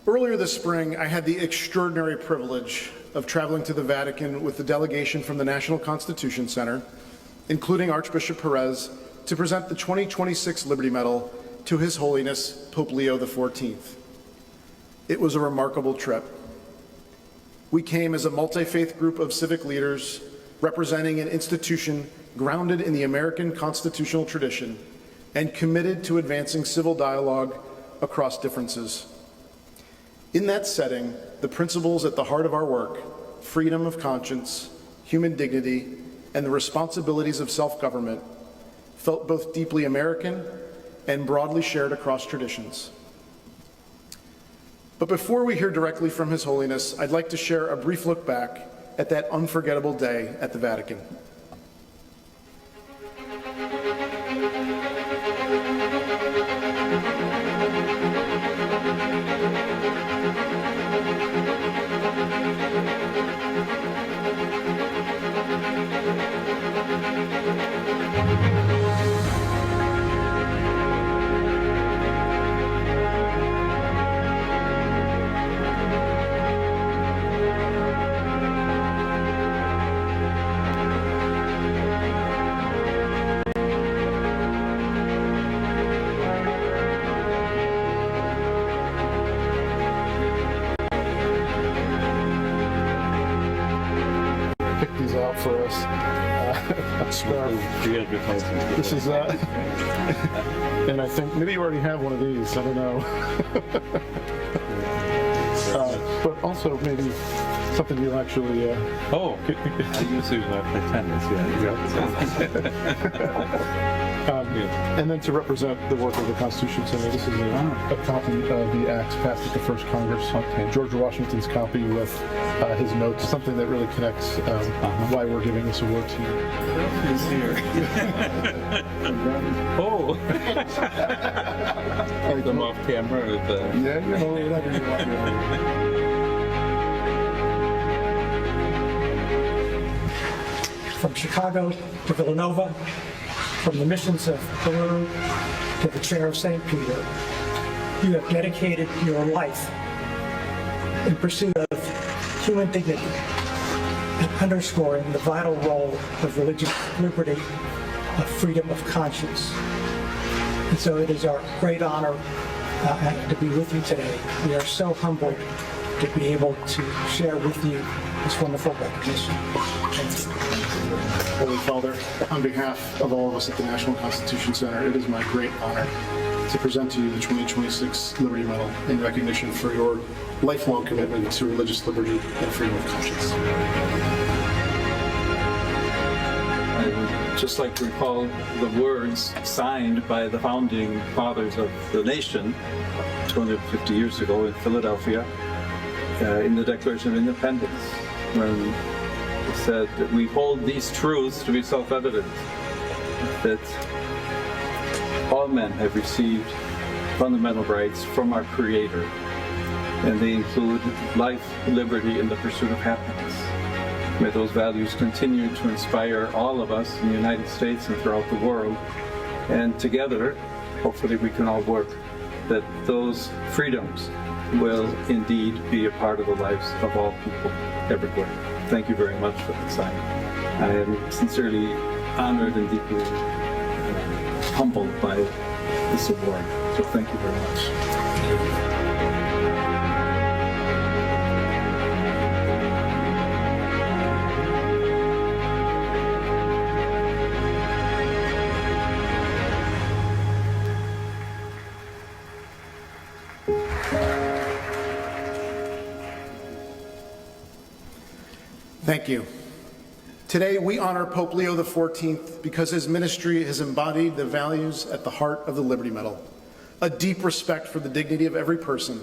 Earlier this spring, I had the extraordinary privilege of traveling to the Vatican with the delegation from the National Constitution Center, including Archbishop Perez, to present the 2026 Liberty Medal to His Holiness Pope Leo XIV. It was a remarkable trip. We came as a multi-faith group of civic leaders representing an institution grounded in the American constitutional tradition and committed to advancing civil dialogue across differences. In that setting, the principles at the heart of our work, freedom of conscience, human dignity, and the responsibilities of self-government, felt both deeply American and broadly shared across traditions. But before we hear directly from His Holiness, I'd like to share a brief look back at that unforgettable day at the Vatican. These out for us. This is and I think maybe you already have one of these. I don't know. But also maybe something you'll actually. I usually pretend And then to represent the work of the Constitution Center, this is a copy of the acts passed at the first Congress. George Washington's copy with his notes, something that really connects why we're giving this award to you. He's here. Them off camera. Yeah, you know, whatever you want. From Chicago to Villanova, from the missions of Peru to the chair of St. Peter, you have dedicated your life in pursuit of human dignity and underscoring the vital role of religious liberty, of freedom of conscience. And so it is our great honor to be with you today. We are so humbled to be able to share with you this wonderful recognition. Thank you. Holy Father, on behalf of all of us at the National Constitution Center, it is my great honor to present to you the 2026 Liberty Medal in recognition for your lifelong commitment to religious liberty and freedom of conscience. I would just like to recall the words signed by the founding fathers of the nation 250 years ago in Philadelphia in the Declaration of Independence, when it said that we hold these truths to be self-evident, that all men have received fundamental rights from our Creator, and they include life, liberty, and the pursuit of happiness. May those values continue to inspire all of us in the United States and throughout the world, and together, hopefully we can all work that those freedoms will indeed be a part of the lives of all people everywhere. Thank you very much for the sign. I am sincerely honored and deeply humbled by this award. So thank you very much. Thank you. Today, we honor Pope Leo XIV because his ministry has embodied the values at the heart of the Liberty Medal: a deep respect for the dignity of every person,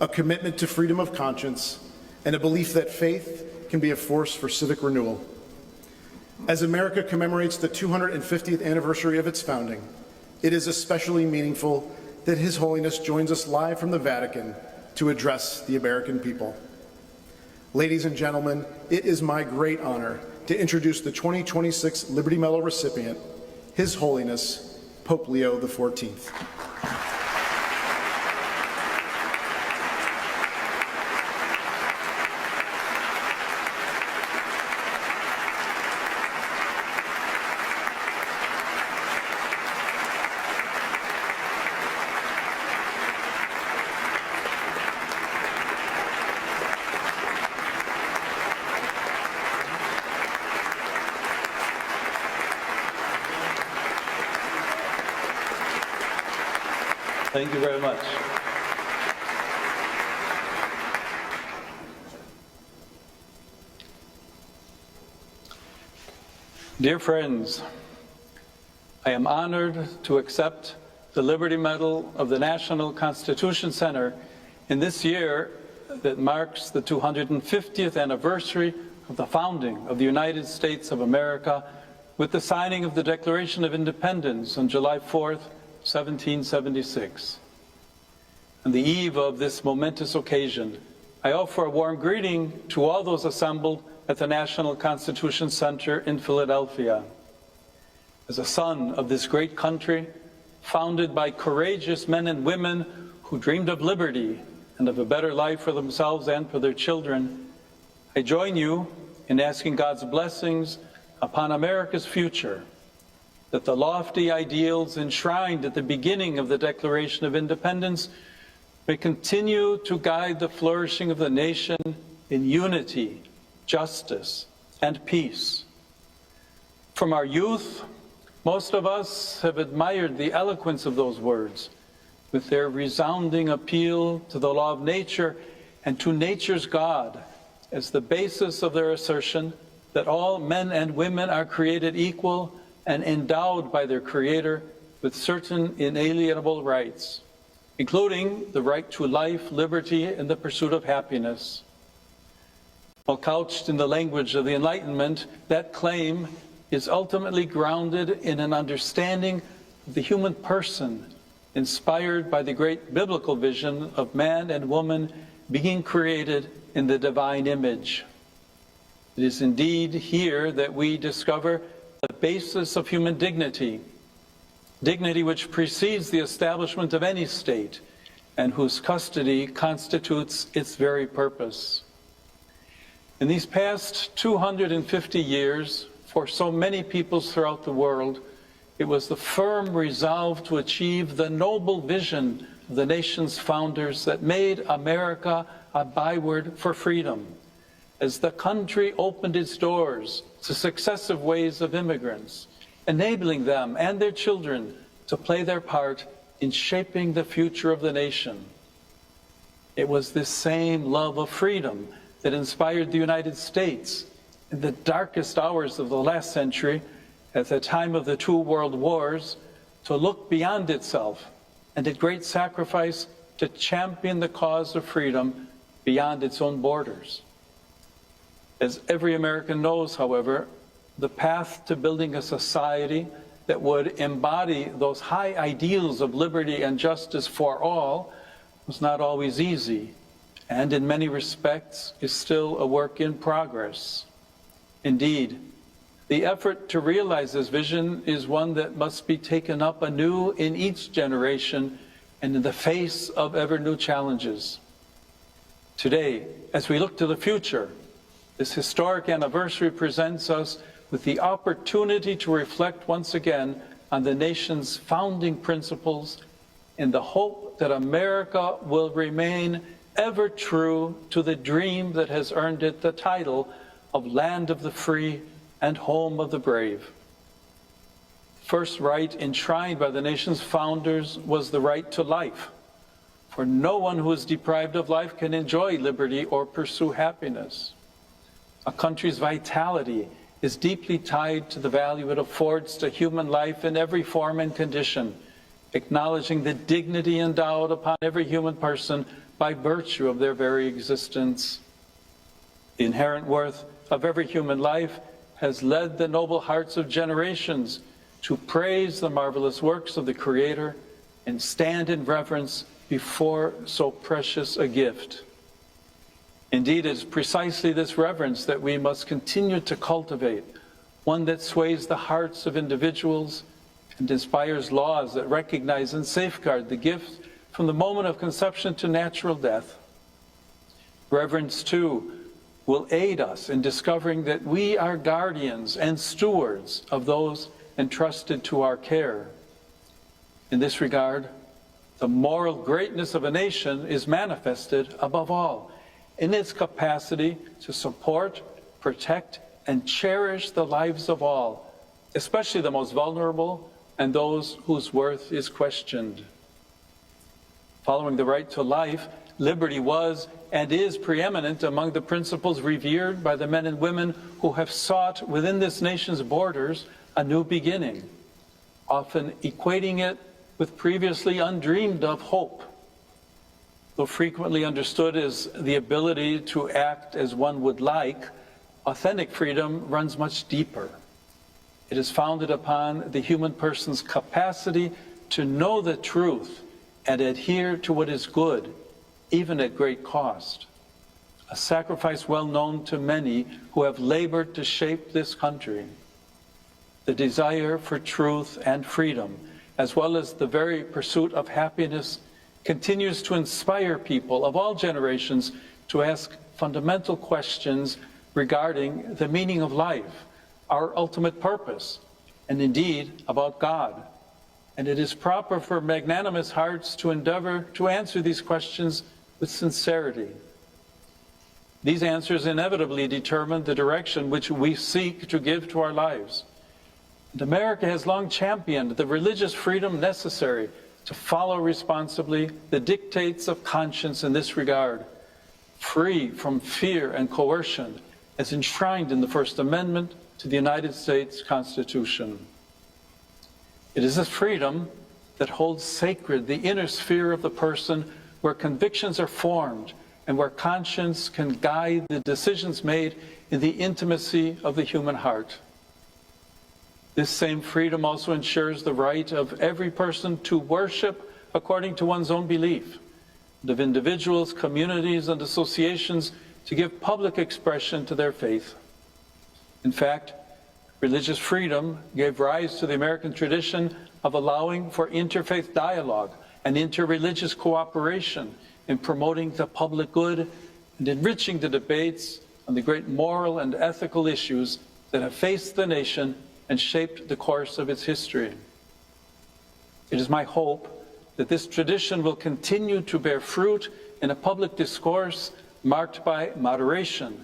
a commitment to freedom of conscience, and a belief that faith can be a force for civic renewal. As America commemorates the 250th anniversary of its founding, it is especially meaningful that His Holiness joins us live from the Vatican to address the American people. Ladies and gentlemen, it is my great honor to introduce the 2026 Liberty Medal recipient, His Holiness Pope Leo XIV. Thank you very much. Dear friends, I am honored to accept the Liberty Medal of the National Constitution Center in this year that marks the 250th anniversary of the founding of the United States of America with the signing of the Declaration of Independence on July 4th, 1776. On the eve of this momentous occasion, I offer a warm greeting to all those assembled at the National Constitution Center in Philadelphia. As a son of this great country, founded by courageous men and women who dreamed of liberty and of a better life for themselves and for their children, I join you in asking God's blessings upon America's future, that the lofty ideals enshrined at the beginning of the Declaration of Independence may continue to guide the flourishing of the nation in unity, justice, and peace. From our youth, most of us have admired the eloquence of those words, with their resounding appeal to the law of nature and to nature's God as the basis of their assertion that all men and women are created equal and endowed by their Creator with certain inalienable rights, including the right to life, liberty, and the pursuit of happiness. While couched in the language of the Enlightenment, that claim is ultimately grounded in an understanding of the human person, inspired by the great biblical vision of man and woman being created in the divine image. It is indeed here that we discover the basis of human dignity, dignity which precedes the establishment of any state and whose custody constitutes its very purpose. In these past 250 years, for so many peoples throughout the world, it was the firm resolve to achieve the noble vision of the nation's founders that made America a byword for freedom, as the country opened its doors to successive waves of immigrants, enabling them and their children to play their part in shaping the future of the nation. It was this same love of freedom that inspired the United States in the darkest hours of the last century, at the time of the two world wars, to look beyond itself and at great sacrifice to champion the cause of freedom beyond its own borders. As every American knows, however, the path to building a society that would embody those high ideals of liberty and justice for all was not always easy, and in many respects is still a work in progress. Indeed, the effort to realize this vision is one that must be taken up anew in each generation and in the face of ever new challenges. Today, as we look to the future, this historic anniversary presents us with the opportunity to reflect once again on the nation's founding principles in the hope that America will remain ever true to the dream that has earned it the title of land of the free and home of the brave. First right enshrined by the nation's founders was the right to life, for no one who is deprived of life can enjoy liberty or pursue happiness. A country's vitality is deeply tied to the value it affords to human life in every form and condition, acknowledging the dignity endowed upon every human person by virtue of their very existence. The inherent worth of every human life has led the noble hearts of generations to praise the marvelous works of the Creator and stand in reverence before so precious a gift. Indeed, it is precisely this reverence that we must continue to cultivate, one that sways the hearts of individuals and inspires laws that recognize and safeguard the gift from the moment of conception to natural death. Reverence, too, will aid us in discovering that we are guardians and stewards of those entrusted to our care. In this regard, the moral greatness of a nation is manifested, above all, in its capacity to support, protect, and cherish the lives of all, especially the most vulnerable and those whose worth is questioned. Following the right to life, liberty was and is preeminent among the principles revered by the men and women who have sought within this nation's borders a new beginning, often equating it with previously undreamed of hope. Though frequently understood as the ability to act as one would like, authentic freedom runs much deeper. It is founded upon the human person's capacity to know the truth and adhere to what is good, even at great cost. A sacrifice well known to many who have labored to shape this country. The desire for truth and freedom, as well as the very pursuit of happiness, continues to inspire people of all generations to ask fundamental questions regarding the meaning of life, our ultimate purpose, and indeed about God. And it is proper for magnanimous hearts to endeavor to answer these questions with sincerity. These answers inevitably determine the direction which we seek to give to our lives. And America has long championed the religious freedom necessary to follow responsibly the dictates of conscience in this regard, free from fear and coercion, as enshrined in the First Amendment to the United States Constitution. It is this freedom that holds sacred the inner sphere of the person, where convictions are formed and where conscience can guide the decisions made in the intimacy of the human heart. This same freedom also ensures the right of every person to worship according to one's own belief, and of individuals, communities, and associations to give public expression to their faith. In fact, religious freedom gave rise to the American tradition of allowing for interfaith dialogue and interreligious cooperation in promoting the public good and enriching the debates on the great moral and ethical issues that have faced the nation and shaped the course of its history. It is my hope that this tradition will continue to bear fruit in a public discourse marked by moderation,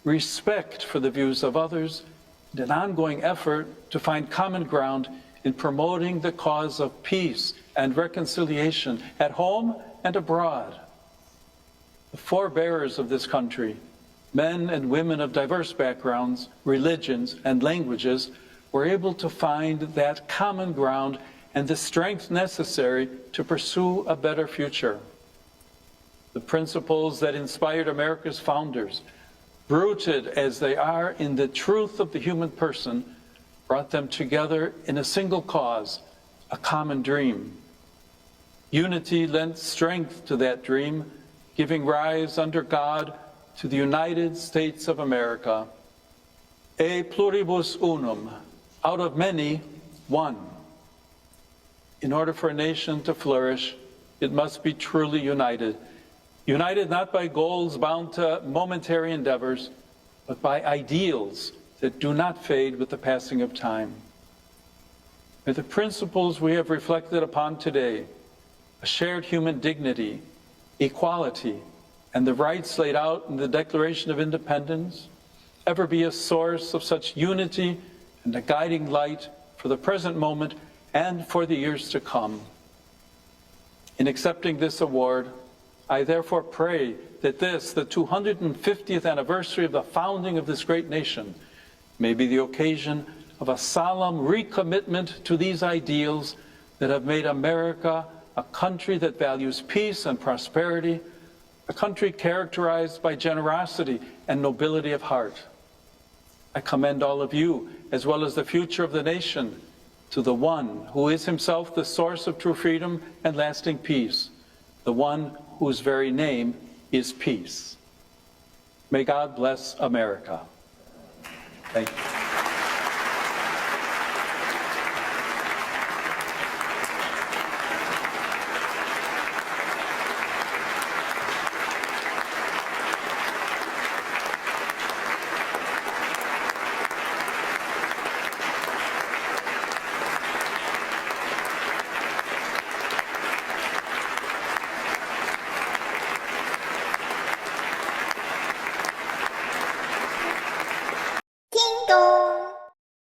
respect for the views of others, and an ongoing effort to find common ground in promoting the cause of peace and reconciliation at home and abroad. The forebearers of this country, men and women of diverse backgrounds, religions, and languages, were able to find that common ground and the strength necessary to pursue a better future. The principles that inspired America's founders, rooted as they are in the truth of the human person, brought them together in a single cause, a common dream. Unity lent strength to that dream, giving rise under God to the United States of America. E pluribus unum, out of many, one. In order for a nation to flourish, it must be truly united. United not by goals bound to momentary endeavors, but by ideals that do not fade with the passing of time. May the principles we have reflected upon today, a shared human dignity, equality, and the rights laid out in the Declaration of Independence, ever be a source of such unity and a guiding light for the present moment and for the years to come. In accepting this award, I therefore pray that this, the 250th anniversary of the founding of this great nation, may be the occasion of a solemn recommitment to these ideals that have made America a country that values peace and prosperity, a country characterized by generosity and nobility of heart. I commend all of you, as well as the future of the nation, to the one who is himself the source of true freedom and lasting peace, the one whose very name is peace. May God bless America. Thank you.